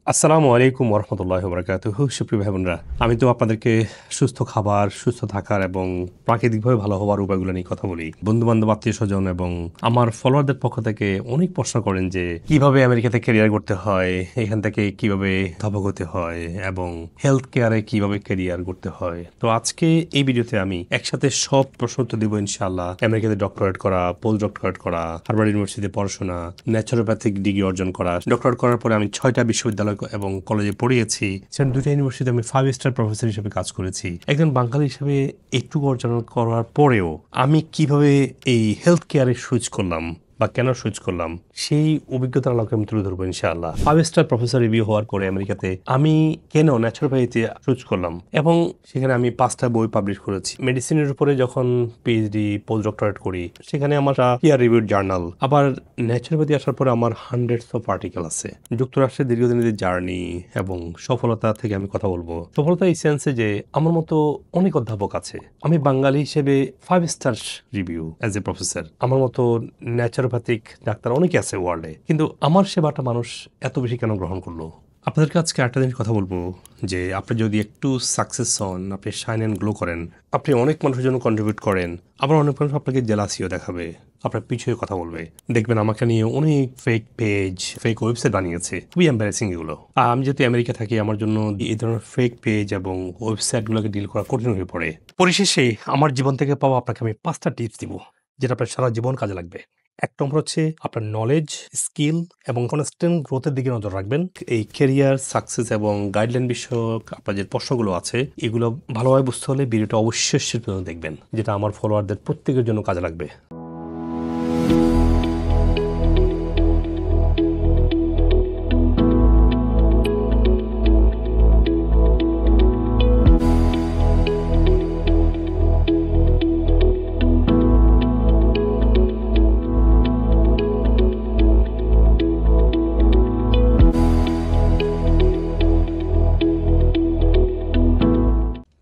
আসসালামু আলাইকুম ওরহমতুল্লাহি ওয়াবারাকাতুহু। সুপ্রিয় ভাই বোনরা, আমি তো আপনাদেরকে সুস্থ খাবার, সুস্থ থাকার এবং প্রাকৃতিকভাবে ভালো হওয়ার উপায়গুলো নিয়ে কথা বলি। বন্ধু বান্ধব, আত্মীয় স্বজন এবং আমার ফলোয়ারদের পক্ষ থেকে অনেক প্রশ্ন করেন যে কিভাবে আমেরিকাতে ক্যারিয়ার করতে হয়, এখান থেকে কিভাবে ধাপক হতে হয় এবং হেলথ কেয়ারে কিভাবে ক্যারিয়ার করতে হয়। তো আজকে এই ভিডিওতে আমি একসাথে সব প্রশ্ন উত্তর দিব ইনশাআল্লাহ। আমেরিকাতে ডক্টরেট করা, পোস্ট ডক্টরেট করা, হার্ভার্ড ইউনিভার্সিটিতে পড়াশোনা, ন্যাচুরোপ্যাথিক ডিগ্রি অর্জন করা, ডক্টরেট করার পরে আমি 6টা বিশ্ববিদ্যালয় এবং কলেজে পড়িয়েছি। সেখানে 2টা ইউনিভার্সিটিতে আমি 5 স্টার প্রফেসর হিসেবে কাজ করেছি। একজন বাঙালি হিসেবে এইটুকু অর্জন করার পরেও আমি কিভাবে এই হেলথ কেয়ারে সুইচ করলাম বা কেন সুইচ করলাম, সেই অভিজ্ঞতার আলোকে আমি তুলে ধরবো ইনশাআল্লাহ। 5 স্টার প্রফেসর রিভিউ হওয়ার পরে আমেরিকাতে আমি কেন ন্যাচুরোপ্যাথিতে সুইচ করলাম এবং সেখানে আমি 5টা বই পাবলিশ করেছি। মেডিসিনের উপরে যখন পিএইচডি, পোস্ট ডক্টরেট করি, সেখানে আমার পিয়ার রিভিউড জার্নাল। আবার ন্যাচুরোপ্যাথি আসার পরে আমার হান্ড্রেডস অফ আর্টিকেল আছে। যুক্তরাষ্ট্রের দীর্ঘদিনের জার্নি এবং সফলতা থেকে আমি কথা বলবো। সফলতা এই সেন্সে যে আমার মতো অনেক অধ্যাপক আছে। আমি বাঙালি হিসেবে 5 star review as a professor. আমার মতো ন্যাচুরোপ্যাথিক ডাক্তার অনেকে আছে ওয়ার্ল্ডে, কিন্তু আমার সেবাটা মানুষ এত বেশি কেন গ্রহণ করলো? আপনাদেরকে আজকে একটা জিনিস কথা বলবো যে আপনি যদি একটু সাকসেস হন, আপনি শাইন অ্যান্ড গ্লো করেন, আপনি অনেক মানুষের জন্য কন্ট্রিবিউট করেন, আবার অনেক মানুষ আপনাকে জেলাসিও দেখাবে, আপনার পিছিয়ে কথা বলবে। দেখবেন আমাকে নিয়ে অনেক ফেক পেজ, ফেক ওয়েবসাইট বানিয়েছে। খুবই এম্বারেসিং এগুলো। আর আমি যেহেতু আমেরিকা থাকি, আমার জন্য এই ধরনের ফেক পেজ এবং ওয়েবসাইটগুলোকে ডিল করা কঠিন হয়ে পড়ে। পরিশেষে আমার জীবন থেকে পাওয়া আপনাকে আমি 5টা টিপস দিব, যেটা আপনার সারা জীবন কাজে লাগবে। 1 নম্বর হচ্ছে আপনার নলেজ, স্কিল এবং কনস্ট্যান্ট গ্রোথের দিকে নজর রাখবেন। এই ক্যারিয়ার, সাকসেস এবং গাইডলাইন বিষয়ক আপনার যে প্রশ্নগুলো আছে, এগুলো ভালোভাবে বুঝতে হলে ভিডিওটা অবশ্যই শেষ পর্যন্ত দেখবেন, যেটা আমার ফলোয়ারদের প্রত্যেকের জন্য কাজে লাগবে।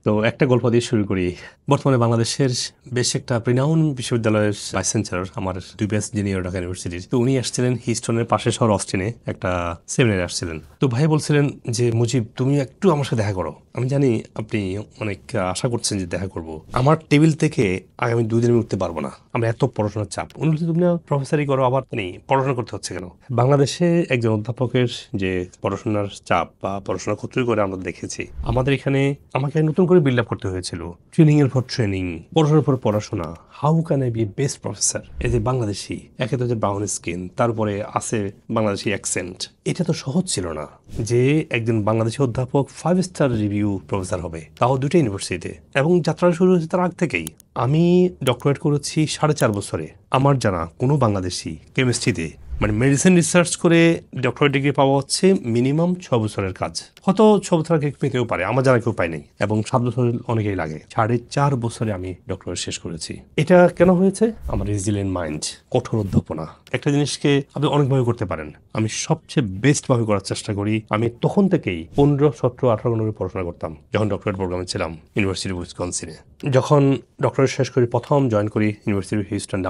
তো একটা গল্প দিয়ে শুরু করি। বর্তমানে বাংলাদেশের বেশ একটা প্রিনাউন বিশ্ববিদ্যালয়ের ভাইস চ্যান্সেলর, আমার 2 ব্যাচ জুনিয়র ঢাকা ইউনিভার্সিটির। তো উনি আসছিলেন হিস্টনের পাশের শহর অস্টিনে, একটা সেমিনারে আসছিলেন। তো ভাই বলছিলেন যে মুজিব, তুমি একটু আমার সাথে দেখা করো। আমি জানি আপনি অনেক আশা করছেন যে দেখা করব। আমার টেবিল থেকে আগামী 2 দিন উঠতে পারবো না, আমরা এত পড়াশোনার চাপ। উনি বলছে, তুমি প্রফেসরই করো, আবার পড়াশোনা করতে হচ্ছে কেন? বাংলাদেশে একজন অধ্যাপকের যে পড়াশোনার চাপ বা পড়াশোনা কতই করে আমরা দেখেছি। আমাদের এখানে আমাকে নতুন করে বিল্ড আপ করতে হয়েছিল। ট্রেনিং এর পর ট্রেনিং, পড়াশোনার পর পড়াশোনা। How can I be best professor? এই যে বাংলাদেশি, একে তো যে ব্রাউন স্কিন, তারপরে আছে বাংলাদেশি অ্যাকসেন্ট। এটা তো সহজ ছিল না যে একজন বাংলাদেশি অধ্যাপক 5 স্টার রিভিউ প্রফেসর হবে, তাও 2টা ইউনিভার্সিটিতে। এবং যাত্রা শুরু হয়েছে তার আগ থেকেই। আমি ডক্টরেট করেছি 4.5 বছরে। আমার জানা কোনো বাংলাদেশি কেমিস্ট্রিতে, মানে মেডিসিন রিসার্চ করে ডক্টরেট ডিগ্রি পাওয়া হচ্ছে মিনিমাম 6 বছরের কাজ। হয়তো 6 বছর আগে পেতেও পারে, আমার জানা কেউ পায় নাই। এবং 7 বছর অনেকেই লাগে। 4.5 বছরে আমি ডক্টরেট শেষ করেছি। এটা কেন হয়েছে? আমার রেজিলিয়েন্ট মাইন্ড, কঠোর অধ্যাপনা। একটা জিনিসকে আপনি অনেকভাবে করতে পারেন, আমি সবচেয়ে বেস্ট ভাবে করার চেষ্টা করি। আমি তখন থেকেই 15, 17, 18 ঘন্টা করে পড়াশোনা করতাম যখন ডক্টরেট প্রোগ্রামে ছিলাম ইউনিভার্সিটি অফ উইসকনসিনে। যখন ডক্টরেট শেষ করি, প্রথম জয়েন করি ইউনিভার্সিটি অফ হিউস্টন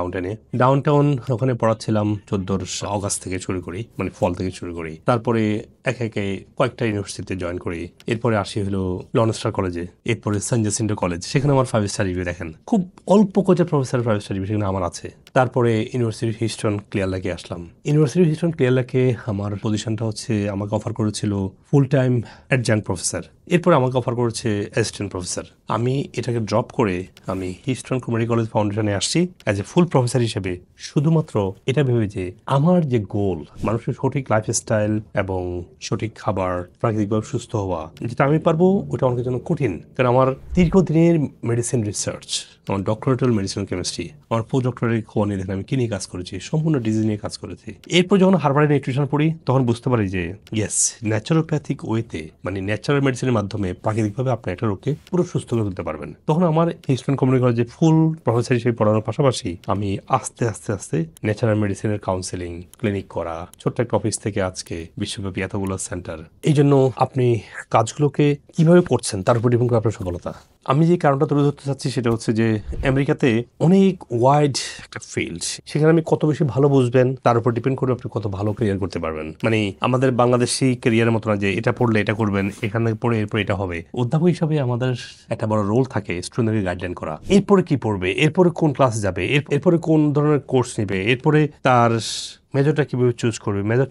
ডাউনটাউন। ওখানে পড়াচ্ছিলাম 14 অগাস্ট থেকে শুরু করি, মানে ফল থেকে শুরু করি। তারপরে একে একে কয়েকটা ইউনিভার্সিটিতে জয়েন করি। এরপরে আসি হলো লনস্টার কলেজে, এরপরে সেন্ট জেসিন্টো কলেজ। সেখানে আমার 5 স্টার রিভিউ দেখেন। খুব অল্প কোচের প্রফেসর 5 স্টার রিভিউ সেখানে আমার আছে। তারপরে ইউনিভার্সিটি অফ হিউস্টন ক্লিয়ার লেকে আসলাম। ইউনিভার্সিটি অফ হিউস্টন ক্লিয়ার লেকে আমার পজিশনটা হচ্ছে, আমাকে অফার করেছিল ফুল টাইম অ্যাডজাঙ্ক্ট প্রফেসর। এরপরে আমাকে অফার করেছে অ্যাসিস্ট্যান্ট প্রফেসর। আমি এটাকে ড্রপ করে আমি হিউস্টন কমিউনিটি কলেজ ফাউন্ডেশনে আসছি অ্যাজ এ ফুল প্রফেসর হিসেবে, শুধুমাত্র এটা ভেবে যে আমার যে গোল, মানুষের সঠিক লাইফস্টাইল এবং সঠিক খাবার, প্রাকৃতিকভাবে সুস্থ হওয়া, যেটা আমি পারবো ওটা অনেকের জন্য কঠিন। কারণ আমার দীর্ঘদিনের মেডিসিন রিসার্চ, আমার ডক্টরেটাল মেডিসিন কেমিস্ট্রি, আমার পোস্ট ডক্টরেট খবর নিয়ে দেখেন আমি কি নিয়ে কাজ করেছি, সম্পূর্ণ ডিজিজ নিয়ে কাজ করেছি। এরপর যখন হার্ভার্ডে নিউট্রিশন পড়ি, তখন বুঝতে পারি যে ইয়েস, ন্যাচারোপ্যাথিক ওয়েতে, মানে ন্যাচারাল মেডিসিনের মাধ্যমে প্রাকৃতিকভাবে আপনি একটা রোগকে পুরো সুস্থ করে তুলতে পারবেন। তখন আমার হিউস্টন কমিউনিটি কলেজে ফুল প্রফেসর হিসেবে পড়ানোর পাশাপাশি আমি আস্তে আস্তে আস্তে ন্যাচারাল মেডিসিনের কাউন্সেলিং, ক্লিনিক করা, ছোট্ট একটা অফিস থেকে আজকে বিশ্বব্যাপী এতগুলো সেন্টার। এই জন্য আপনি কাজগুলোকে কিভাবে করছেন তার উপর ডিপেন্ড করে আপনার সফলতা। আমি যে কারণটা তুলে ধরতে চাচ্ছি সেটা হচ্ছে যে আমেরিকাতে অনেক ওয়াইড একটা ফিল্ড, সেখানে আমি কত বেশি ভালো বুঝবেন তার উপর ডিপেন্ড করে আপনি কত ভালো ক্যারিয়ার করতে পারবেন। মানে আমাদের বাংলাদেশি ক্যারিয়ারের মতো না যে এটা পড়লে এটা করবেন, এখানে পড়ে এরপর এটা হবে। অধ্যাপক হিসাবে আমাদের একটা বড় রোল থাকে স্টুডেন্টকে গাইডলাইন করা, এরপরে কি পড়বে, এরপরে কোন ক্লাস যাবে, এরপরে কোন ধরনের কোর্স নেবে, এরপরে তার মেজরটা কিভাবে চুজ করবে, মেজর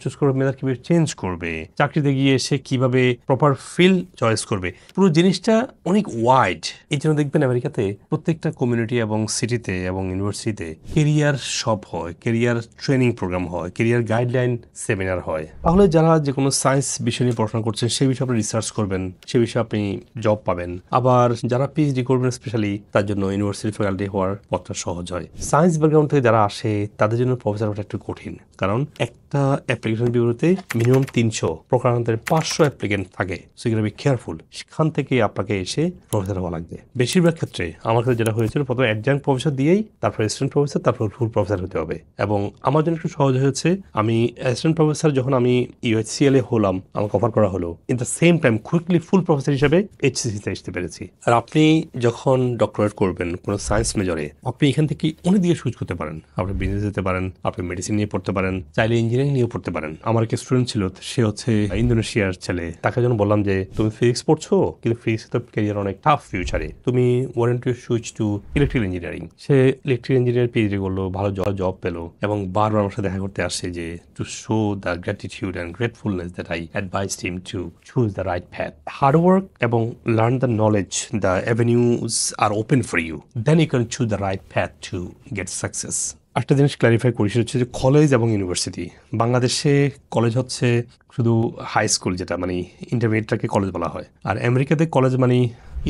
কিভাবে চেঞ্জ করবে, চাকরিতে গিয়ে সে কিভাবে প্রপার ফিল্ড চয়েস করবে। পুরো জিনিসটা অনেক ওয়াইড। এই জন্য দেখবেন আমেরিকাতে প্রত্যেকটা কমিউনিটি এবং সিটিতে এবং ইউনিভার্সিটিতে কেরিয়ার শপ হয়, কেরিয়ার ট্রেনিং প্রোগ্রাম হয়, কেরিয়ার গাইডলাইন সেমিনার হয়। তাহলে যারা যে কোনো সায়েন্স বিষয় নিয়ে পড়াশোনা করছেন সেই বিষয়ে আপনি রিসার্চ করবেন, সে বিষয়ে আপনি জব পাবেন। আবার যারা পিএইচডি করবেন স্পেশালি তার জন্য ইউনিভার্সিটি ফ্যাকাল্টি হওয়ার পথটা সহজ হয়। সায়েন্স ব্যাকগ্রাউন্ড থেকে যারা আসে তাদের জন্য প্রফেসর হওয়াটা একটু কঠিন, কারণ একটা অ্যাপ্লিকেশন বিউরোতে মিনিমাম 300 প্রকারান্তরে 500 অ্যাপ্লিকেন্ট থাকে। সো ইউ বি কেয়ারফুল, সেখান থেকে আপনাকে এসে প্রফেসর হওয়া লাগবে। বেশিরভাগ ক্ষেত্রে আমার কাছে যেটা হয়েছিল, প্রথমে অ্যাডজাঙ্ক প্রফেসর দিয়েই তারপর অ্যাসিস্ট্যান্ট প্রফেসর, তারপর ফুল প্রফেসর হতে হবে। এবং আমার জন্য একটু সহজ হয়েছে, আমি অ্যাসিস্ট্যান্ট প্রফেসর যখন আমি ইউএইচসিএল এ হলাম, আমাকে অফার করা হলো, in the same time quickly full professor হিসেবে এইচসিসিতে আসতে পেরেছি। আর আপনি যখন ডক্টরেট করবেন কোনো সায়েন্স মেজরে, আপনি এখান থেকে অনেক দিকে সুইচ করতে পারেন। আপনি বিজনেস যেতে পারেন, আপনি মেডিসিন নিয়ে পড়তে পারেন, চাইলে ইঞ্জিনিয়ারিং নিয়ে পড়তে পারেন। আমার একটা স্টুডেন্ট ছিল, সে হচ্ছে ইন্দোনেশিয়ার ছেলে। তাকে যখন বললাম যে তুমি ফিজিক্স পড়ছো, কিন্তু ফিজিক্স তো ক্যারিয়ার অনেক টাফ ফিউচারে, তুমি want to switch to electrical engineering. সে ইলেকট্রিক্যাল ইঞ্জিনিয়ার পিএইচডি করলো, ভালো জব পেলো, এবং বারবার আমার সাথে দেখা করতে আসছে যে to show the gratitude and gratefulness that I advised him to choose the right path. Hard work এবং learn the knowledge, the avenues are open for you, then you can choose the right path to get success. একটা জিনিস clarify করি, সেটা হচ্ছে যে college এবং university. বাংলাদেশে college হচ্ছে শুধু হাই স্কুল, যেটা মানে ইন্টারমিডিয়েটটাকে কলেজ বলা হয়। আর আমেরিকাতে কলেজ মানে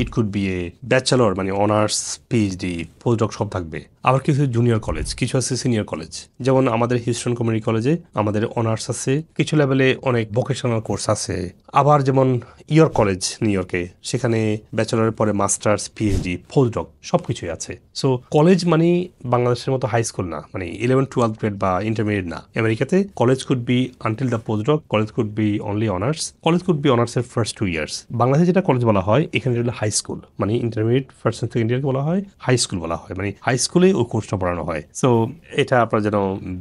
it could B A bachelor, মানে অনার্স, পিএইচডি, পোস্টডক সব থাকবে। আবার কিছু জুনিয়র কলেজ, কিছু আছে সিনিয়র কলেজ। যেমন আমাদের হিউস্টন কমিউনিটি কলেজে আমাদের অনার্স আছে, কিছু লেভেলে অনেক ভোকেশনাল কোর্স আছে। আবার যেমন ইয়র্ক কলেজ নিউ ইয়র্কে, সেখানে ব্যাচেলরের পরে মাস্টার্স, পিএইচডি, পোস্টডক সব কিছুই আছে। সো কলেজ মানে বাংলাদেশের মতো হাই স্কুল না, মানে 11-12 গ্রেড বা ইন্টারমিডিয়েট না। আমেরিকাতে college could be until the postdoc, college could be only honours, college could be অনার্সের ফার্স্ট 2 ইয়ার্স। বাংলাদেশে যেটা কলেজ বলা হয়, এখানে যেটা হাই স্কুল, মানে ইন্টারমিডিয়েট ফার্স্ট এন্ড সেকেন্ড ইয়ারকে বলা হয় হাই স্কুল বলা হয়, মানে হাই স্কুলে ওই কোর্সটা পড়ানো হয়। সো এটা আপনারা যেন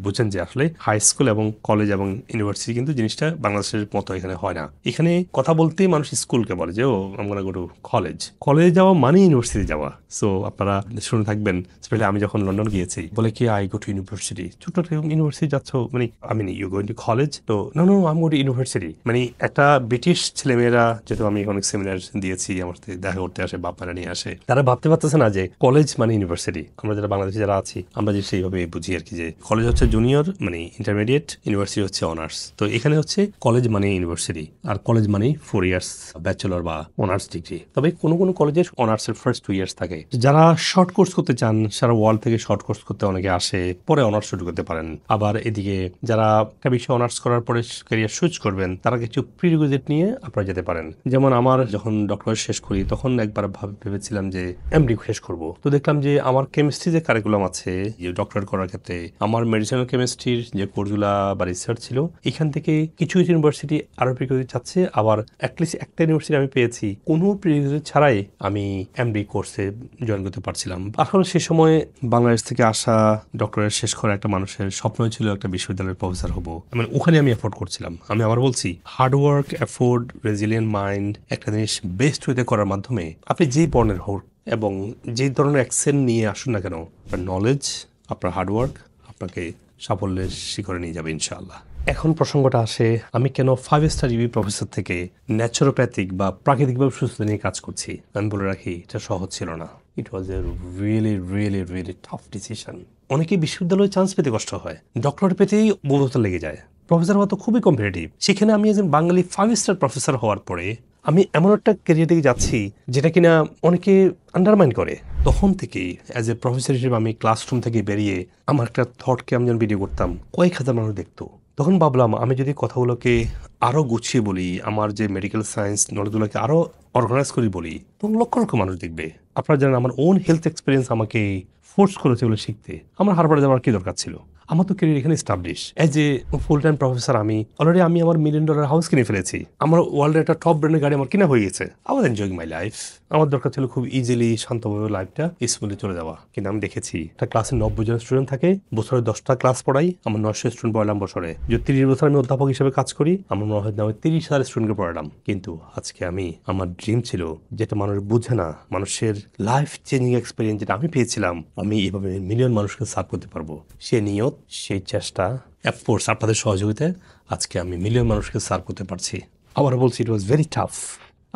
বুঝেন যে আসলে হাই স্কুল এবং কলেজ এবং ইউনিভার্সিটি কিন্তু জিনিসটা বাংলাদেশের মতো এখানে হয় না। এখানে কথা বলতেই মানুষ স্কুলকে বলে যে ও আমরা গো টু কলেজ। কলেজে যাওয়া মানে ইউনিভার্সিটি যাওয়া। সো আপনারা শুনে থাকবেন, স্পেশালি আমি যখন লন্ডন গিয়েছি, বলে কি আই গো টু ইউনিভার্সিটি, ছোট ইউনিভার্সিটি যাচ্ছ, মানে আমি ইউ গোইং টু কলেজ, তো no no I am going to university. মানে একটা ব্রিটিশ ছেলেমেয়েরা, যেহেতু আমি অনেক সেমিনার দিয়েছি, আমার সাথে দেখা করতে আসে, বাপমারা নিয়ে আসে, তারা ভাবতে পারতেছে না যে কলেজ মানে ইউনিভার্সিটি। আমরা যারা বাংলাদেশে যারা আছি, আমরা যে সেইভাবে বুঝি আর কি, যে কলেজ হচ্ছে জুনিয়র মানে ইন্টারমিডিয়েট, ইউনিভার্সিটি হচ্ছে অনার্স। তো এখানে হচ্ছে কলেজ মানে ইউনিভার্সিটি, আর কলেজ মানে 4 ইয়ার্স ব্যাচেলর বা অনার্স ডিগ্রি। তবে কোনো কোনো কলেজে অনার্সের ফার্স্ট 2 ইয়ার্স থাকে। যারা শর্ট কোর্স করতে চান, সারা ওয়ার্ল্ড থেকে শর্ট কোর্স করতে অনেকে আসে, পরে অনার্স শুরু করতে পারেন। আবার এদিকে যারা একটা বিষয়ে অনার্স করার পরে ক্যারিয়ার সুইচ করবেন, তারা কিছু প্রিরিকুইজিট নিয়ে আপনারা যেতে পারেন। যেমন আমার যখন ডক্টরেট শেষ করি, তখন একবার ভেবেছিলাম যে এমডি শেষ করব। তো দেখলাম যে আমার কেমিস্ট্রি যে কারিকুলাম আছে যে ডক্টরেট করার ক্ষেত্রে, আমার মেডিসিনাল কেমিস্ট্রির যে কোর্সগুলা বা রিসার্চ ছিল, এখান থেকে কিছু ইউনিভার্সিটি আরো প্রিরিকুইজিট চাচ্ছে। আবার অ্যাটলিস্ট একটা ইউনিভার্সিটি আমি পেয়েছি কোনো প্রিরিকুইজিট ছাড়াই আমি এমডি কোর্সে জয়েন করতে পারছিলাম। আসলে সে সময় বাংলাদেশ থেকে আসা ডক্টরেট শেষ করা একটা মানুষের স্বপ্নই ছিল একটা বিশ্ববিদ্যালয়ের প্রফেসর হবো। মানে ওখানে আমি এফোর্ড করছিলাম। আমি আবার বলছি, হার্ডওয়ার্ক, এফোর্ড, রেজিলিয়েন্ট মাইন্ড একটা জিনিস বেস্ট ওয়েতে করার মাধ্যমে আপনি যেই বর্ণের হোক এবং যে ধরনের অ্যাকসেন্ট নিয়ে আসুন না কেন, আপনার নলেজ, আপনার হার্ডওয়ার্ক আপনাকে সাফল্যের শিখরে নিয়ে যাবে ইনশাআল্লাহ। এখন প্রসঙ্গটা আসে, আমি কেন 5 স্টার ইবি প্রফেসর থেকে ন্যাচুরোপ্যাথিক বা প্রাকৃতিকভাবে সুস্থতা নিয়ে কাজ করছি। আমি বলে রাখি, এটা সহজ ছিল না। It was a really really really tough decision. অনেকেই বিশ্ববিদ্যালয়ে চান্স পেতে কষ্ট হয়, ডক্টরেট পেতেই বন্ধুত্ব লেগে যায়। প্রফেসর হওয়া তো খুবই কম্পিটিটিভ। সেখানে আমি একজন বাঙালি 5 স্টার প্রফেসর হওয়ার পরে আমি এমন একটা ক্যারিয়ার দিকে যাচ্ছি যেটা কিনা অনেকে আন্ডারমাইন করে। তখন থেকেই অ্যাজ এ প্রফেসর হিসেবে আমি ক্লাসরুম থেকে বেরিয়ে আমার একটা থটকে আমি যখন ভিডিও করতাম, কয়েক হাজার মানুষ দেখতো। তখন ভাবলাম, আমি যদি কথাগুলোকে আরও গুছিয়ে বলি, আমার যে মেডিকেল সায়েন্স নলেজগুলোকে আরও অর্গানাইজ করে বলি, তখন লক্ষ লক্ষ মানুষ দেখবে। আপনারা জানেন, আমার ওন হেলথ এক্সপিরিয়েন্স আমাকে ফোর্স করেছে বলে শিখতে। আমার হারবারে যাওয়ার কি দরকার ছিল? আমার তো ক্যারিয়ার এখানে establish. As a full time professor আমি অলরেডি আমার $1 মিলিয়ন হাউস কিনে ফেলেছি। আমার ওয়ার্ল্ডের একটা টপ ব্র্যান্ডের গাড়ি আমার কিনা হয়ে গেছে। I was enjoying my life. আমার দরকার ছিল খুব ইজিলি শান্তভাবে লাইফটা স্মুথলি চলে যাওয়া। কিন্তু আমি দেখেছি একটা ক্লাসে 90 জন স্টুডেন্ট থাকে, বছরে 10টা ক্লাস পড়াই, আমার 900 স্টুডেন্ট পড়ালাম বছরে। যদি 30 বছর আমি অধ্যাপক হিসেবে কাজ করি, আমার মনে হয় আমি 30,000 স্টুডেন্টকে পড়ালাম। কিন্তু আজকে আমি, আমার ড্রিম ছিল যেটা মানুষ বুঝে না, মানুষের লাইফ চেঞ্জিং এক্সপিরিয়েন্স যেটা আমি পেয়েছিলাম, আমি এভাবে মিলিয়ন মানুষকে সার্ভ করতে পারবো। সে নিয়ত, সেই চেষ্টা, অ্যাফোর্স, আপনাদের সহযোগিতায় আজকে আমি মিলিয়ন মানুষকে সার্ভ করতে পারছি। আবার বলছি, ইট ওয়াজ ভেরি টাফ।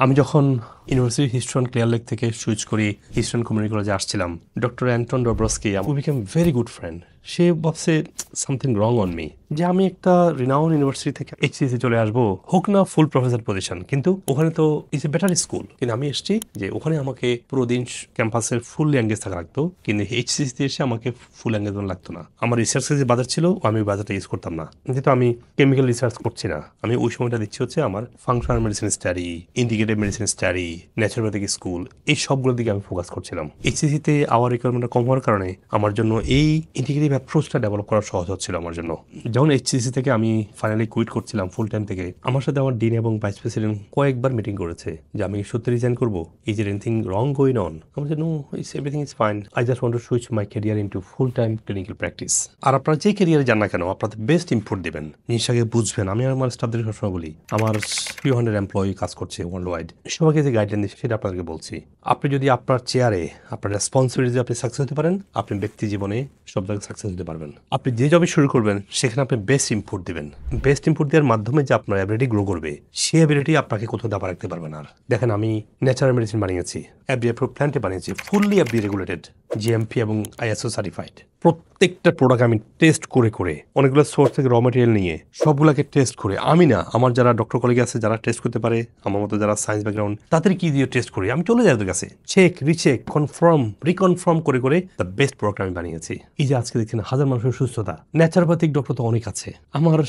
আমি যখন ইউনিভার্সিটি হিস্ট্রি ক্লিয়ার লেক থেকে সুইচ করি হিস্ট্রি কমিউনিটি কলেজে আসছিলাম, doctor Anton Dobroski, we became very good friend. সে ভাবছে সামথিং রং অন মি, যে আমি একটা রিনাউন ইউনিভার্সিটি থেকে এইচসিসি চলে আসবো, হোক না ফুল প্রফেসর পজিশন, কিন্তু ওখানে তো ইজ এ বেটার স্কুল। কিন্তু আমি এসেছি যে ওখানে আমাকে পুরো দিন ক্যাম্পাসের ফুল এঙ্গেজ থাকা লাগতো, কিন্তু এইচসিসিতে এসে আমাকে ফুল এঙ্গেজমেন্ট লাগতো না। আমার রিসার্চের যে বাজার ছিল আমি বাজারটা ইউজ করতাম না, যেহেতু আমি কেমিক্যাল রিসার্চ করছি না। আমি ওই সময়টা দিচ্ছি হচ্ছে আমার functional medicine study, integrated medicine study, naturopathic school, এই সবগুলোর দিকে আমি ফোকাস করছিলাম। এইচসিসিতে আওয়ার রিকোয়ারমেন্টটা কম হওয়ার কারণে আমার জন্য এই ইন্টিগ্রেটিভ অ্যাপ্রোচটা ডেভেলপ করা সহজ হচ্ছিল আমার জন্য। যখন এইচসিসি থেকে আমি ফাইনালি কুইট করছিলাম ফুল টাইম থেকে, আমার সাথে আমার ডিন এবং ভাইস প্রেসিডেন্ট কয়েকবার মিটিং করেছে যে আমি সত্যি রিজাইন করবো, ইজ এর এনিথিং রং গোয়িং অন? আমি বলছি, no, everything is fine, I just want to switch my career into full time clinical practice. আর আপনারা যে ক্যারিয়ারে যান না কেন, আপনাদের বেস্ট ইনপুট দেবেন, জিনিসটাকে বুঝবেন। আমি আমার স্টাফদের সবসময় বলি, আমার 300 এমপ্লয়ি কাজ করছে ওয়ার্ল্ড ওয়াইড, সবাইকে যে গাইডলাইন দিচ্ছে সেটা আপনাদেরকে বলছি। আপনি যদি আপনার চেয়ারে, আপনার রেসপন্সিবিলিটি আপনি সাকসেস হতে পারেন, আপনি ব্যক্তি জীবনে সব জায়গায় সাকসেস হতে পারবেন। আপনি যে জবে শুরু করবেন সেখানে আপনি বেস্ট ইনপুট দিবেন। বেস্ট ইনপুট দেওয়ার মাধ্যমে যে আপনার অ্যাবিলিটি গ্রো করবে, সেই অ্যাবিলিটি আপনাকে কোথাও দাবা রাখতে পারবেন। আর দেখেন, আমি ন্যাচারাল মেডিসিন বানিয়েছি, এফডিএ অ্যাপ্রুভড প্ল্যান্টে বানিয়েছি, ফুললি এফডিএ রেগুলেটেড, জিএমপি এবং আইএসও সার্টিফাইড। প্রত্যেকটা প্রোডাক্ট আমি টেস্ট করে করে, অনেকগুলো সোর্স থেকে র মেটেরিয়াল নিয়ে সবগুলোকে টেস্ট করে, আমি না, আমার যারা ডক্টর কলিগ আছে যারা টেস্ট করতে পারে, আমার মতো যারা সায়েন্স ব্যাকগ্রাউন্ড, তাদের কি দিয়ে টেস্ট করি, আমি চলে যাই ওদের কাছে, চেক রিচেক কনফার্ম রিকনফার্ম করে করে দ্য বেস্ট প্রোডাক্ট আমি বানিয়েছি। এই যে আজকে দেখছেন হাজার মানুষের সুস্থতা, ন্যাচারোপ্যাথিক ডক্টর তো অনেক আছে। আমার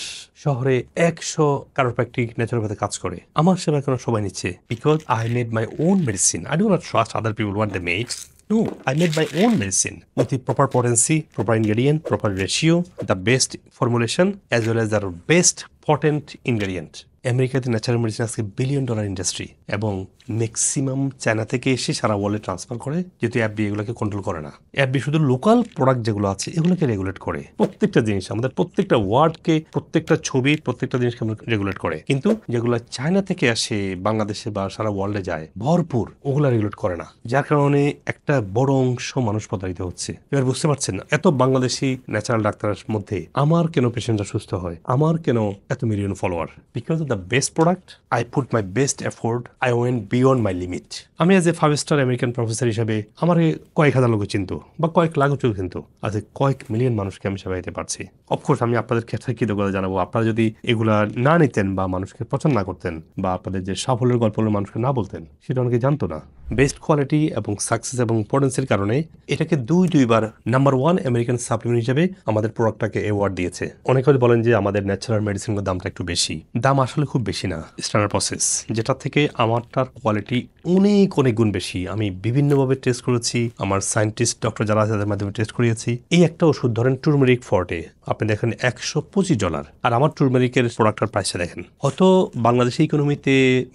শহরে 100 কারোপ্র্যাকটিক ন্যাচারোপ্যাথি কাজ করে, আমার সেবা কেন সবাই নিচ্ছে? Because I made my own medicine, I do not trust other people what they made. No, I made my own medicine with the proper potency, proper ingredient, proper ratio, the best formulation, as well as the best potent ingredient. আমেরিকাতে natural medicine আজকে $1 billion industry, এবং maximum China থেকে এসে সারা ওয়ার্ল্ডে transfer করে, যেহেতু অ্যাপবি এগুলোকে control করে না। অ্যাপবি শুধু লোকাল প্রোডাক্ট যেগুলো আছে এগুলোকে রেগুলেট করে। প্রত্যেকটা জিনিস, আমাদের প্রত্যেকটা ওয়ার্ডকে, প্রত্যেকটা ছবি, প্রত্যেকটা জিনিসকে রেগুলেট করে। কিন্তু যেগুলো চায়না থেকে আসে বাংলাদেশে বা সারা ওয়ার্ল্ডে যায় ভরপুর, ওগুলা রেগুলেট করে না, যার কারণে একটা বড় অংশ মানুষ প্রতারিত হচ্ছে। এবার বুঝতে পারছেন না, এত বাংলাদেশি ন্যাচারাল ডাক্তারের মধ্যে আমার কেন পেশেন্টরা সুস্থ হয়, আমার কেন এত million follower? Because of the best product, I put my best effort, I went beyond my limit. আমি as a 5 star American professor হিসেবে আমার কয়েক হাজার লোক চিনত, বা কয়েক লাখ লোক চিনত, আজ কয়েক মিলিয়ন মানুষকে আমি সেবা দিতে পারছি। অফকোর্স আমি আপনাদের ক্ষেত্রে কৃতজ্ঞতা জানাবো, আপনারা যদি এগুলা না নিতেন বা মানুষকে পছন্দ না করতেন, বা আপনাদের যে সাফল্যের গল্পগুলো মানুষকে না বলতেন, সেটা অনেকে জানতো না। বেস্ট কোয়ালিটি এবং সাকসেস এবং ইম্পর্টেন্সের কারণে এটাকে দুইবার নাম্বার 1 আমেরিকান সাপ্লিমেন্ট হিসেবে আমাদের প্রোডাক্টটাকে অ্যাওয়ার্ড দিয়েছে। অনেকে বলেন যে আমাদের ন্যাচারাল মেডিসিনের দামটা একটু বেশি, দাম আসলে খুব বেশি না, স্ট্যান্ডার্ড প্রসেস, যেটা থেকে আমারটার কোয়ালিটি অনেক অনেক গুণ বেশি। আমি বিভিন্নভাবে টেস্ট করেছি, আমার সায়েন্টিস্ট ডক্টর যারা আছে তাদের মাধ্যমে টেস্ট করিয়েছি। এই একটা ওষুধ ধরেন টুরমেরিক ফর্টে, আপনি দেখেন $125, আর আমার টুরমেরিকের প্রোডাক্টের প্রাইসটা দেখেন। হয়তো বাংলাদেশি ইকোনমিতে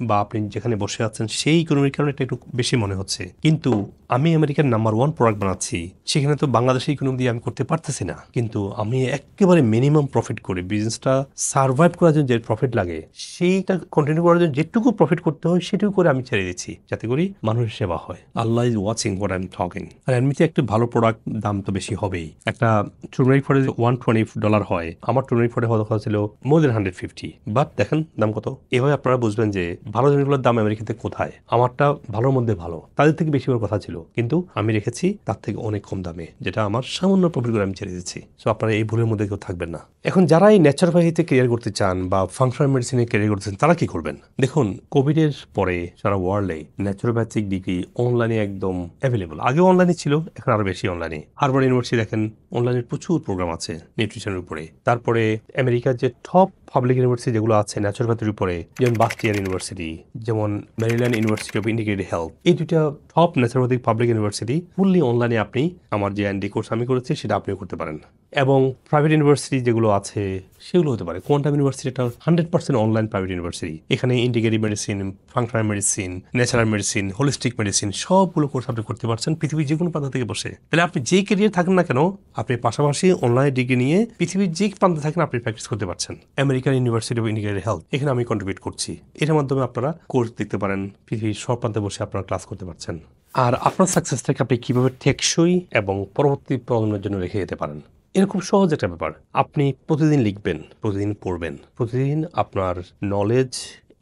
বা আপনি যেখানে বসে আছেন সেই ইকোনমির কারণে এটা একটু বেশি মনে হচ্ছে, কিন্তু আমি আমেরিকার নাম্বার 1 প্রোডাক্ট বানাচ্ছি, সেখানে তো বাংলাদেশি ইকোনমি দিয়ে আমি করতে পারতেছি না, কিন্তু আমি একেবারে মিনিমাম প্রফিট করে বিজনেসটা সার্ভাইভ করার জন্য যে প্রফিট লাগে সেইটা কন্টিনিউ করার জন্য যেটুকু প্রফিট করতে হয় সেটুকু করে আমি ছেড়ে দিচ্ছি, যাতে করি মানুষের সেবা হয়। Allah is watching what I am talking. আর এমনিতে একটু ভালো প্রোডাক্ট দাম তো বেশি হবেই। একটা টুরমেরিক ফোর্টে $120 হয়, আমার টুরমেরিক ফোর্টে হয়তো ছিল মোর দেন 150, বাট দেখেন দাম কত। এভাবে আপনারা বুঝবেন যে ভালো জিনিসগুলোর দাম আমেরিকাতে কোথায়। আমারটা ভালোর মধ্যে ভালো, তাদের থেকে বেশি কথা ছিল, কিন্তু আমি রেখেছি তার থেকে অনেক কম দামে, যেটা আমার সামান্য প্রফিট করে আমি ছেড়ে দিচ্ছি। সো আপনারা এই ভুলের মধ্যে কেউ থাকবেন না। এখন যারা এই ন্যাচারোপ্যাথিতে ক্যারিয়ার করতে চান বা ফাংশনাল মেডিসিনে ক্যারিয়ার করতে চান, তারা কি করবেন? দেখুন, কোভিডের পরে সারা ওয়ার্ল্ডে ন্যাচারোপ্যাথিক ডিগ্রি অনলাইনে একদম অ্যাভেলেবল। আগেও অনলাইনে ছিল, এখন আরো বেশি অনলাইনে। হার্ভার্ড ইউনিভার্সিটি দেখেন অনলাইনে প্রচুর প্রোগ্রাম আছে নিউট্রিশনের উপরে। তারপরে আমেরিকার যে টপ পাবলিক ইউনিভার্সিটি যেগুলো আছে ন্যাচুরোপ্যাথির উপরে, যেমন বাস্টিয়ার ইউনিভার্সিটি, যেমন Maryland university of integrated health, এই দুইটা টপ ন্যাচুরোপ্যাথিক পাবলিক ইউনিভার্সিটি ফুললি অনলাইনে আপনি আমার যে এনডি কোর্স আমি করেছি সেটা আপনিও করতে পারেন। এবং প্রাইভেট ইউনিভার্সিটি যেগুলো আছে সেগুলো হতে পারে। কোয়ান্টাম ইউনিভার্সিটি একটা 100% অনলাইন প্রাইভেট ইউনিভার্সিটি। এখানে integrative medicine, functional medicine, natural medicine, holistic medicine সবগুলো কোর্স আপনি করতে পারছেন পৃথিবীর যে কোনো প্রান্ত থেকে বসে। তাহলে আপনি যেই ক্যারিয়ার থাকেন না কেন, আপনি পাশাপাশি অনলাইন ডিগ্রি নিয়ে পৃথিবীর যে প্রান্তে থাকেন আপনি প্র্যাকটিস করতে পারছেন। American university of integrated health, এখানে আমি কন্ট্রিবিউট করছি। এটার মাধ্যমে আপনারা কোর্স দেখতে পারেন, পৃথিবীর সব প্রান্তে বসে আপনারা ক্লাস করতে পারছেন। আর আপনার সাকসেসটাকে আপনি কীভাবে টেকসই এবং পরবর্তী প্রজন্মের জন্য রেখে যেতে পারেন, এটা খুব সহজ একটা ব্যাপার। আপনি প্রতিদিন লিখবেন, প্রতিদিন পড়বেন, প্রতিদিন আপনার নলেজ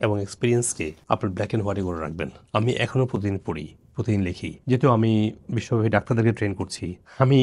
এবং এক্সপিরিয়েন্সকে আপনার ব্ল্যাক অ্যান্ড হোয়াইটে করে রাখবেন। আমি এখনও প্রতিদিন পড়ি, প্রতিদিন লিখি। যেহেতু আমি বিশ্বব্যাপী ডাক্তারদেরকে ট্রেন করছি, আমি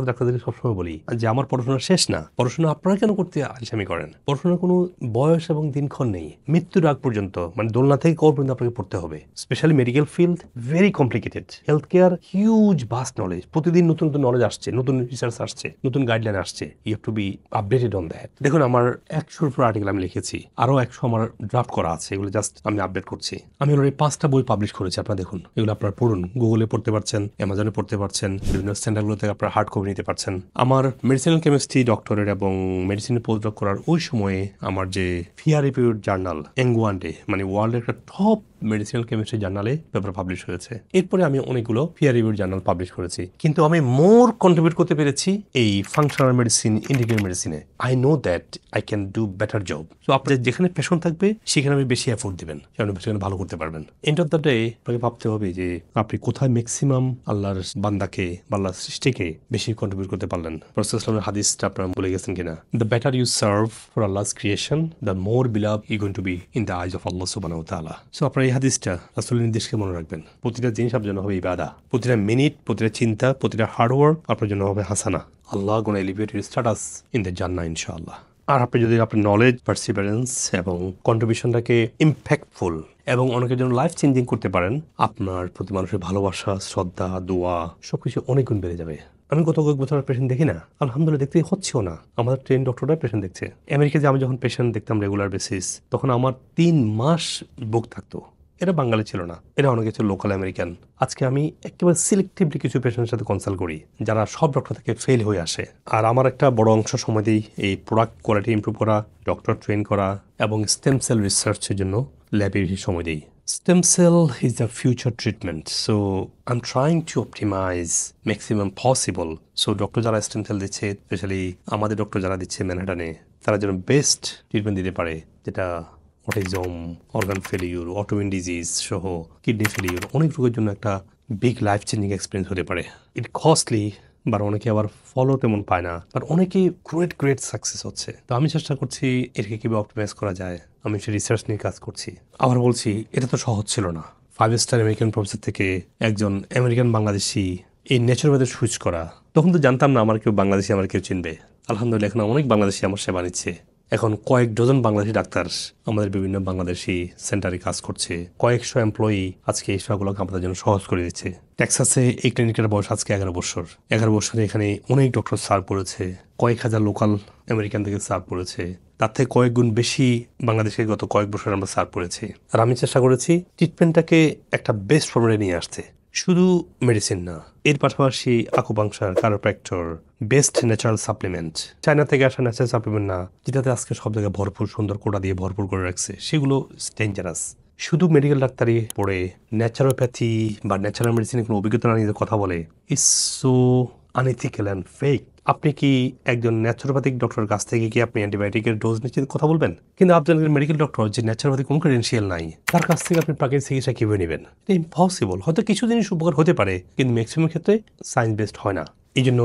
ডাক্তারদেরকে সবসময় বলি যে আমার পড়াশোনা শেষ না। পড়াশোনা আপনারা কেন করতে আলসামি করেন? পড়াশোনার কোনো বয়স এবং দিনক্ষণ নেই। মৃত্যুর আগ পর্যন্ত, মানে দোলনা থেকে কবর পর্যন্ত আপনাকে পড়তে হবে। Specially medical field very complicated. Health care huge vast knowledge. প্রতিদিন নতুন নতুন নলেজ আসছে, নতুন রিসার্চ আসছে, নতুন গাইডলাইন আসছে। You have to be updated on that. দেখুন, আমার 100-র উপর আর্টিকেল আমি লিখেছি, আরও 100 আমার ড্রাফট করা আছে। এগুলো জাস্ট আমি আপডেট করছি। আমি অলরেডি 5টা বই পাবলিশ করেছি। আপনারা দেখুন, এগুলো আপনারা পড়ুন। গুগলে পড়তে পারছেন, অ্যামাজনে পড়তে পারছেন, বিভিন্ন সেন্টারগুলো থেকে আপনারা হার্ড কপি নিতে পারছেন। আমার মেডিসিনাল কেমিস্ট্রি ডক্টরেট এবং মেডিসিনে পোস্টডক করার ওই সময়ে আমার যে পিয়ার রিভিউড জার্নাল এঙ্গুয়ান্ডে, মানে ওয়ার্ল্ডের একটা টপ মেডিসিনাল কেমিস্ট্রি জার্নালে পেপার পাবলিশ হয়েছে। এরপরে আমি অনেকগুলো পিয়ার রিভিউড জার্নাল পাবলিশ করেছি। কিন্তু আমি মোর কন্ট্রিবিউট করতে পেরেছি এই ফাংশনাল মেডিসিন, ইন্টিগ্রেটেড মেডিসিনে। I know that I can do better job. So আপনার যেখানে প্যাশন থাকবে সেখানে আপনি বেশি এফোর্ট দিবেন, সেখানে ভালো করতে পারবেন। এন্ড অফ দ্য ডে আপনাকে ভাবতে হবে যে আপনি কোথায় ম্যাক্সিমাম আল্লাহর বান্দাকে বা আল্লাহর সৃষ্টিকে বেশি কন্ট্রিবিউট করতে পারলেন। রাসূলুল্লাহ সাল্লাল্লাহু আলাইহি হাদিসটা আপনারা বলে গেছেন কিনা, the better you serve for Allah's creation, the more beloved you going to be in the eyes of Allah সুবহানাহু ওয়া তাআলা। সো আপনার এই হাদিসটা রাসূলের নির্দেশকে মনে রাখবেন। প্রতিটা জিনিস আপনার জন্য হবে ইবাদা, প্রতিটা মিনিট, প্রতিটা চিন্তা, প্রতিটা হার্ডওয়ার্ক আপনার জন্য হবে হাসানা। Allah gonna elevate your status in the জান্নাহ ইনশাআল্লাহ। আর আপনি যদি আপনার নলেজ, পারসিভারেন্স এবং কন্ট্রিবিউশনটাকে ইম্প্যাক্টফুল এবং অনেকের জন্য লাইফ চেঞ্জিং করতে পারেন, আপনার প্রতি মানুষের ভালোবাসা, শ্রদ্ধা, দোয়া সবকিছু অনেক গুণ বেড়ে যাবে। আমি গত কয়েক বছর পেশেন্ট দেখি না, আলহামদুলিল্লাহ দেখতে হচ্ছেও না। আমাদের ট্রেন ডক্টররা পেশেন্ট দেখছে। আমেরিকাতে আমি যখন পেশেন্ট দেখতাম রেগুলার বেসিস, তখন আমার 3 মাস বুক থাকতো। এরা বাঙালি ছিল না, এরা অনেকে ছিল লোকাল আমেরিকান। আজকে আমি একেবারে সিলেক্টিভলি কিছু পেশেন্টের সাথে কনসাল্ট করি যারা সব ডক্টর থেকে ফেল হয়ে আসে। আর আমার একটা বড় অংশ সময় দিই এই প্রোডাক্ট কোয়ালিটি ইমপ্রুভ করা, ডক্টর ট্রেন করা এবং স্টেম সেল রিসার্চের জন্য ল্যাবে বেশি সময় দিই। Stem cell is the future treatment, so I'm trying to optimize maximum possible. So doctor যারা স্টেম সেল দিচ্ছে, স্পেশালি আমাদের ডক্টর যারা দিচ্ছে ম্যানহাটানে, তারা যেন বেস্ট ট্রিটমেন্ট দিতে পারে, যেটা autism, organ failure, autoimmune disease সহ কিডনি ফেলিউর, অনেক রোগের জন্য একটা বিগ লাইফ চেঞ্জিং এক্সপিরিয়েন্স হতে পারে। ইট কস্টলি, বা অনেকে আবার ফলো তেমন পায় না, বাট অনেকেই গ্রেট সাকসেস হচ্ছে। তো আমি চেষ্টা করছি এটাকে কীভাবে অপটিমাইজ করা যায়। আমি সে রিসার্চ নিয়ে কাজ করছি। আবার বলছি, এটা তো সহজ ছিল না। 5 স্টার আমেরিকান প্রফেসর থেকে একজন আমেরিকান বাংলাদেশি এই ন্যাচারোপ্যাথি সুইচ করা, তখন তো জানতাম না আমার কেউ বাংলাদেশি, আমার কেউ চিনবে। আলহামদুলিল্লাহ এখন অনেক বাংলাদেশি আমার সেবা নিচ্ছে। এখন কয়েক ডজন বাংলাদেশি ডাক্তার আমাদের বিভিন্ন বাংলাদেশি সেন্টারে কাজ করছে। কয়েকশো এমপ্লয়ি আজকে এই সেবাগুলোকে আমাদের জন্য সহজ করে দিচ্ছে। টেক্সাসে এই ক্লিনিকের বয়স আজকে 11 বছর। 11 বছরে এখানে অনেক ডক্টর সার্ভ করেছে, কয়েক হাজার লোকাল আমেরিকান থেকে সার্ভ করেছে। তার থেকে কয়েক গুণ বেশি বাংলাদেশে গত কয়েক বছর আমরা সার্ভ করেছি। আর আমি চেষ্টা করেছি ট্রিটমেন্টটাকে একটা বেস্ট ফর্মে নিয়ে আসতে। শুধু মেডিসিন না, এর পাশাপাশি acupuncture, chiropractor, best natural supplement, China থেকে আসা ন্যাচারাল সাপ্লিমেন্ট না, যেটাতে আজকে সব জায়গায় ভরপুর সুন্দর কোটা দিয়ে ভরপুর করে রাখছে, সেগুলো ডেঞ্জারাস। শুধু মেডিকেল ডাক্তারি পড়ে ন্যাচারোপ্যাথি বা ন্যাচারাল মেডিসিনের কোনো অভিজ্ঞতা না নিয়ে কথা বলে, it's so unethical and fake. আপনি কি একজন ন্যাচারোপ্যাথিক ডক্টরের কাছ থেকে কি আপনি অ্যান্টিবায়োটিকের ডোজ নিচ্ছে কথা বলবেন? কিন্তু আপনি একজন মেডিকেল ডক্টর যে ন্যাচারোপ্যাথিক কোনো ক্রেডেন্সিয়াল নাই, তার কাছ থেকে আপনি প্রাকৃতিক চিকিৎসা কীভাবে নেবেন? এটা ইম্পসিবল। হয়তো কিছু জিনিস উপকার হতে পারে, কিন্তু ম্যাক্সিমাম ক্ষেত্রে সায়েন্স বেসড হয় না। এই জন্য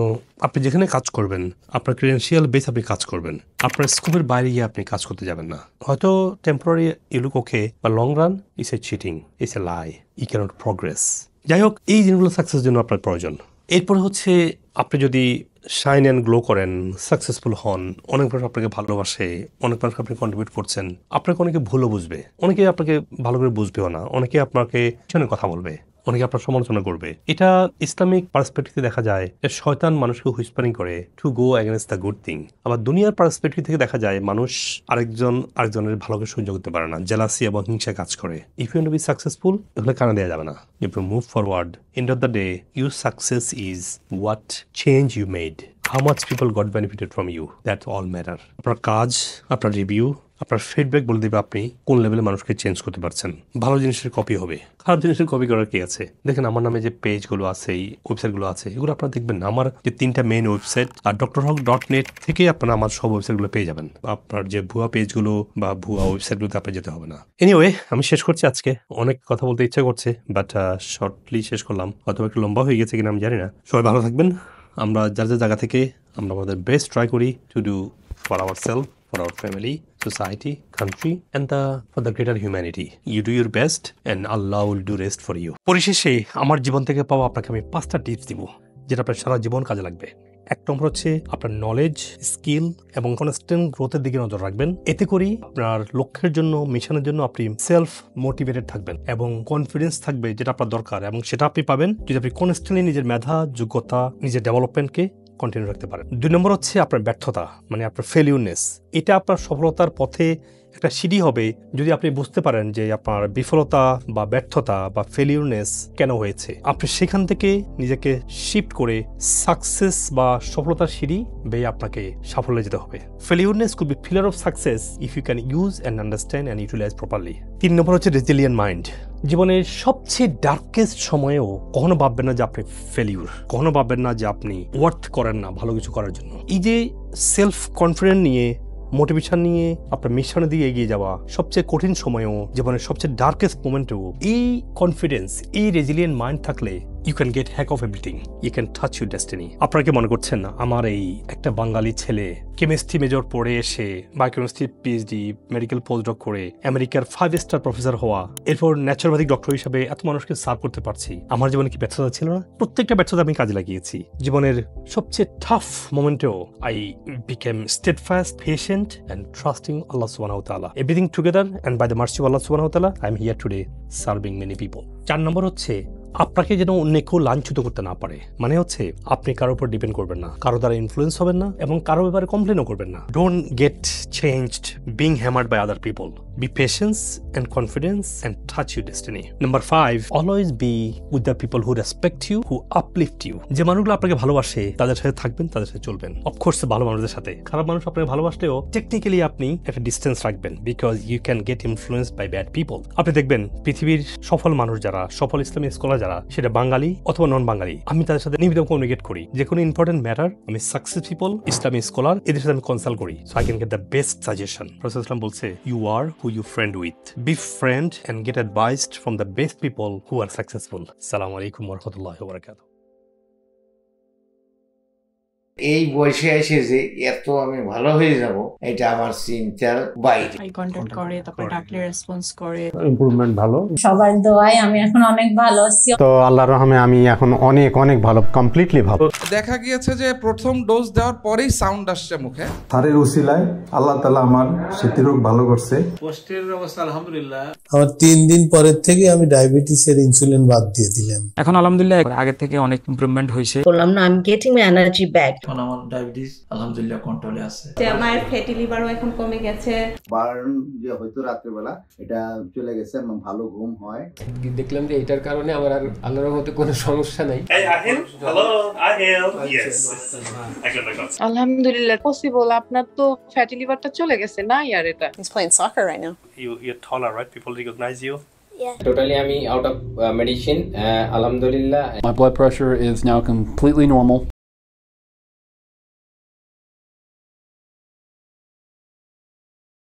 আপনি যেখানে কাজ করবেন, আপনার ক্রেডেন্সিয়াল বেস আপনি কাজ করবেন। আপনার স্কোপের বাইরে গিয়ে আপনি কাজ করতে যাবেন না। হয়তো টেম্পোরারি ইউ লুক ওকে, বা long run is a cheating, is a lie, you can't progress. যাই হোক, এই জিনিসগুলো সাকসেসের জন্য আপনার প্রয়োজন। এরপরে হচ্ছে আপনি যদি শাইন অ্যান্ড গ্লো করেন, সাকসেসফুল হন, অনেক মানুষ আপনাকে ভালোবাসে, অনেক মানুষ আপনি কন্ট্রিবিউট করছেন, আপনাকে অনেকে ভুলও বুঝবে, অনেকে আপনাকে ভালো করে বুঝবেও না, অনেকে আপনাকে পিছনে কথা বলবে, অনেকে আপনার সমালোচনা করবে। এটা ইসলামিক পার্সপেক্টিভে দেখা যায় যে শয়তান মানুষকে হুইসপারিং করে to go against the good thing. আবার দুনিয়ার পার্সপেক্টিভ থেকে দেখা যায় মানুষ আরেকজনের ভালোকে সহ্য করতে পারে না, জেলাসি এবং হিংসা কাজ করে। If you want to be successful তাহলে কানে দেওয়া যাবে না, you to move forward. End of the day your success is what change you made, how much people got benefited from you, that all matter. আপনার কাজ, আপনার review, আপনার feedback বলে দেবে আপনি কোন লেভেলে মানুষকে চেঞ্জ করতে পারছেন। ভালো জিনিসের কপি হবে, খারাপ জিনিসের কপি করার কি আছে? দেখেন আমার নামে যে পেজগুলো আছে, এই ওয়েবসাইটগুলো আছে, এগুলো আপনারা দেখবেন আমার যে 3টা মেইন ওয়েবসাইট আর drhawk.net থেকে আপনারা আমার সব ওয়েবসাইটগুলো পেয়ে যাবেন। আপনার যে ভুয়া পেজগুলো বা ভুয়া ওয়েবসাইটগুলোতে আপনি যেতে হবে না। এনিওয়ে, আমি শেষ করছি আজকে। অনেক কথা বলতে ইচ্ছা করছে, বাট শর্টলি শেষ করলাম। অথবা একটু লম্বা হয়ে গেছে কিনা আমি জানি না। সবাই ভালো থাকবেন। আমরা যার যার জায়গা থেকে আমরা আমাদের বেস্ট ট্রাই করি to do for ourself, for our family, society, country, and for the greater humanity. You do your best and Allah will do rest for you. পরিশেষে আমার জীবন থেকে পাওয়া আপনাকে আমি 5টা টিপস দিব যেটা আপনার সারা জীবন কাজে লাগবে। 1 নম্বর হচ্ছে আপনার নলেজ, স্কিল এবং কনস্ট্যান্ট গ্রোথের দিকে নজর রাখবেন। এতে করেই আপনার লক্ষ্যের জন্য, মিশনের জন্য আপনি সেলফ মোটিভেটেড থাকবেন এবং কনফিডেন্স থাকবে যেটা আপনার দরকার, এবং সেটা আপনি পাবেন যদি আপনি কনস্ট্যান্টলি নিজের মেধা, যোগ্যতা, নিজের ডেভেলপমেন্টকে কন্টিনিউ রাখতে পারেন। 2 নম্বর হচ্ছে আপনার ব্যর্থতা, মানে আপনার ফেলিউরনেস। এটা আপনার সফলতার পথে একটা সিঁড়ি হবে যদি আপনি বুঝতে পারেন যে আপনার বিফলতা বা ব্যর্থতা বা ফেলিউরনেস কেন হয়েছে। আপনি সেখান থেকে নিজেকে শিফট করে সাকসেস বা সফলতার সিঁড়ি বেয়ে আপনাকে সাফল্যে যেতে হবে। Failureness could be pillar of success if you can use and understand and utilise properly. 3 number হচ্ছে রেজিলিয়েন্ট মাইন্ড। জীবনের সবচেয়ে ডার্কেস্ট সময়েও কখনো ভাববেন না যে আপনি ফেলিউর, কখনো ভাববেন না যে আপনি ওয়ার্থ করেন না ভালো কিছু করার জন্য। এই যে সেলফ কনফিডেন্স নিয়ে, মোটিভেশন নিয়ে আপনার মিশনে দিয়ে এগিয়ে যাওয়া সবচেয়ে কঠিন সময়েও, জীবনের সবচেয়ে ডার্কেস্ট মোমেন্টেও এই কনফিডেন্স, এই রেজিলিয়েন্ট মাইন্ড থাকলে you can get hack of everything, you can touch your destiny. আপনারা কি মনে করছেন আমার এই একটা বাঙালি ছেলে কেমিস্ট্রি মেজর পড়ে এসে বায়োকেমিস্ট্রি পিএইচডি, মেডিকেল পোস্টডক করে আমেরিকার 5 স্টার প্রফেসর হওয়া, এরপর ন্যাচুরোপ্যাথিক ডক্টর হিসেবে এত মানুষকে সার্ভ করতে পারছি, আমার জীবনে কি ব্যর্থতা ছিল না? প্রত্যেকটা ব্যর্থতা আমি কাজে লাগিয়েছি। জীবনের সবচেয়ে টাফ মোমেন্টেও I became steadfast, patient and trusting Allah subhanahu wa ta'ala. Everything together and by the mercy of Allah subhanahu wa ta'ala, I am here today serving many people. 4 নম্বর হচ্ছে আপনাকে যেন অন্য কেউ লাঞ্ছিত করতে না পারে, মানে হচ্ছে আপনি কারোর উপর ডিপেন্ড করবেন না, কারো দ্বারা ইনফ্লুয়েন্স হবেন না এবং কারো ব্যাপারে কমপ্লেনও করবেন না। Don't get changed being hammered by other people. Be patience and confidence and touch your destiny. Number 5, always be with the people who respect you, who uplift you. যে মানুষগুলো আপনাকে ভালোবাসে তাদের সাথে থাকবেন, তাদের সাথে চলবেন। অফকোর্স ভালো মানুষদের সাথে, খারাপ মানুষ আপনাকে ভালোবাসলেও টেকনিক্যালি আপনি একটা ডিস্টেন্স রাখবেন, because you can get influenced by bad people. আপনি দেখবেন পৃথিবীর সফল মানুষ যারা, সফল ইসলামিক স্কলার যারা, সেটা বাঙালি অথবা নন বাঙালি, আমি তাদের সাথে নিয়মিত কমিউনিকেট করি। যে কোনো ইম্পর্টেন্ট ম্যাটার আমি সাকসেস পিপল, ইসলামিক স্কলার, এদের সাথে আমি কনসাল্ট করি, so I can get the best suggestion. রাসূল ইসলাম বলছে, you are who you friend with. Be friend and get advised from the best people who are successful. Assalamu alaikum wa rahmatullahi wa barakatuh. এই বয়সে এসে যে এত আমি ভালো হয়ে যাব এটা আমার চিন্তার বাইরে। আই কন্টাক্ট করে, তারপর ডাকলে রেসপন্স করে, ইমপ্রুভমেন্ট ভালো। সবার দোয়ায় আমি এখন অনেক ভালো আছি। তো আল্লাহর রহমে আমি এখন অনেক অনেক ভালো, কমপ্লিটলি ভালো। দেখা গিয়েছে যে প্রথম ডোজ দেওয়ার পরেই সাউন্ড আসছে মুখে। তারের উসিলায় আল্লাহ তাআলা আমার স্মৃতিরোগ ভালো করছে। পোস্টের অবস্থা আলহামদুলিল্লাহ। আমার 3 দিন পরের থেকে আমি ডায়াবেটিসের ইনসুলিন বাদ দিয়ে দিলাম। এখন আলহামদুলিল্লাহ আগে থেকে অনেক ইমপ্রুভমেন্ট হয়েছে। বললাম না, আমি গেটিং মাই এনার্জি ব্যাক। এখন আমার ডায়াবেটিস আলহামদুলিল্লাহ কন্ট্রোলে আছে। আমার ফ্যাটি লিভারও এখন কমে গেছে। বার্ন যে হয়তো রাতের বেলা এটা চলে গেছে, ভালো ঘুম হয়। দেখলাম যে এটার কারণে আমার আর আল্লাহর রহমতে কোনো সমস্যা নাই। আলহামদুলিল্লাহ পসিবল। আপনার তো ফ্যাটি লিভারটা চলে গেছে না ইয়ার? এটা He's playing soccer right now. You're taller, right? People recognize you. Yeah. Totally আমি out of medicine, alhamdulillah. My blood pressure is now completely normal.